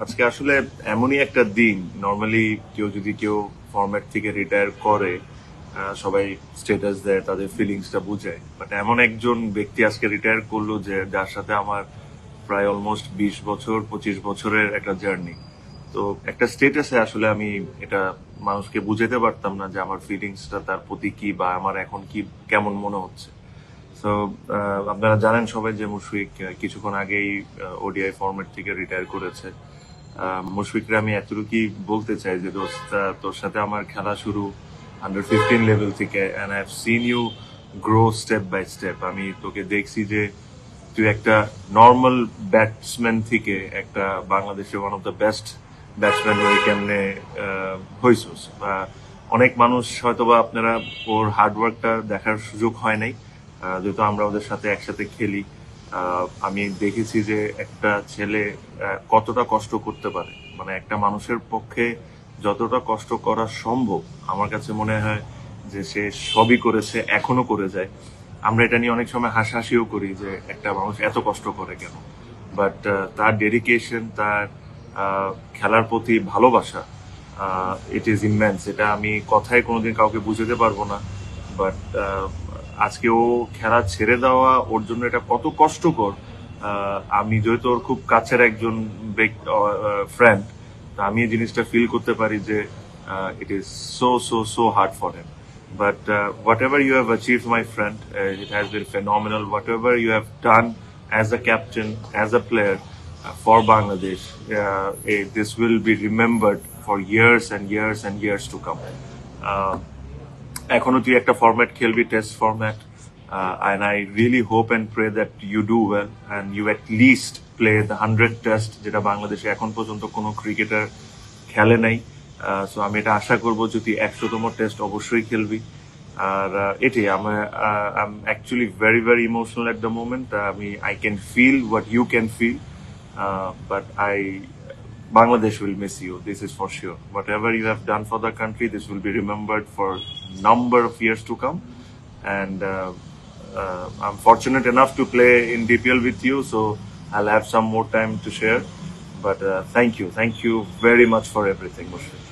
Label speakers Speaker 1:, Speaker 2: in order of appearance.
Speaker 1: আজকে আসলে এমনই একটা দিন। নর্মালি কেউ ফরম্যাট থেকে রিটায়ার করে, সবাই স্ট্যাটাস দেয়, তাদের ফিলিংসটা বুঝায়। বাট এমন একজন ব্যক্তি আজকে রিটায়ার করলো যে যার সাথে আমার প্রায় অলমোস্ট 20 বছর 25 বছরের একটা জার্নি। তো একটা স্ট্যাটাসে আসলে আমি এটা মানুষকে বুঝাতে পারতাম না যে আমার ফিলিংসটা তার প্রতি কি, বা আমার এখন কি কেমন মনে হচ্ছে। তো আপনারা জানেন সবাই যে মুশফিক কিছুক্ষণ আগেই ওডিআই ফরম্যাট থেকে রিটায়ার করেছে। মুশফিকরা আমি এতটুকুই বলতে চাই যে দোস্ত, তোর সাথে আমার খেলা শুরু আন্ডার 15 লেভেল থেকে, and I have seen you grow step by step. আমি তোকে দেখছি যে তুই একটা নর্মাল ব্যাটসম্যান থেকে একটা বাংলাদেশের one of the best batsman হয়ে কেমনে হইছস। অনেক মানুষ হয়তোবা আপনারা ওর হার্ডওয়ার্কটা দেখার সুযোগ হয় নাই, যেহেতু আমরা ওদের সাথে একসাথে খেলি। আমি দেখেছি যে একটা ছেলে কতটা কষ্ট করতে পারে, মানে একটা মানুষের পক্ষে যতটা কষ্ট করা সম্ভব আমার কাছে মনে হয় যে সে সবই করেছে, এখনো করে যায়। আমরা এটা নিয়ে অনেক সময় হাসাহাসিও করি যে একটা মানুষ এত কষ্ট করে কেন, বাট তার ডেডিকেশন, তার খেলার প্রতি ভালোবাসা, ইট ইজ ইমেন্স। এটা আমি কথায় কোনোদিন কাউকে বুঝাতে পারবো না। বাট আজকে ও খেলা ছেড়ে দেওয়া ওর জন্য এটা কত কষ্টকর, আমি যেহেতু ওর খুব কাছের একজন ফ্রেন্ড, আমি এই জিনিসটা ফিল করতে পারি যে it is so hard for him. But whatever you have achieved, my friend, it has been phenomenal. Whatever you have done as a captain, as a player for Bangladesh, this will be remembered for years and years and years to come. এখনো তুই একটা format খেলবি, test format, and I really hope and pray that you do well and you at least play the 100 test, যেটা বাংলাদেশে এখন পর্যন্ত কোনো cricketer খেলে নাই। সো আমি এটা আশা করবো যদি 100তম টেস্ট অবশ্যই খেলবি। আর এটাই আমি actually very emotional at the moment. I can feel what you can feel, but Bangladesh will miss you. This is for sure. Whatever you have done for the country, this will be remembered for number of years to come. And I'm fortunate enough to play in DPL with you, so I'll have some more time to share. But thank you very much for everything, Mushfiq.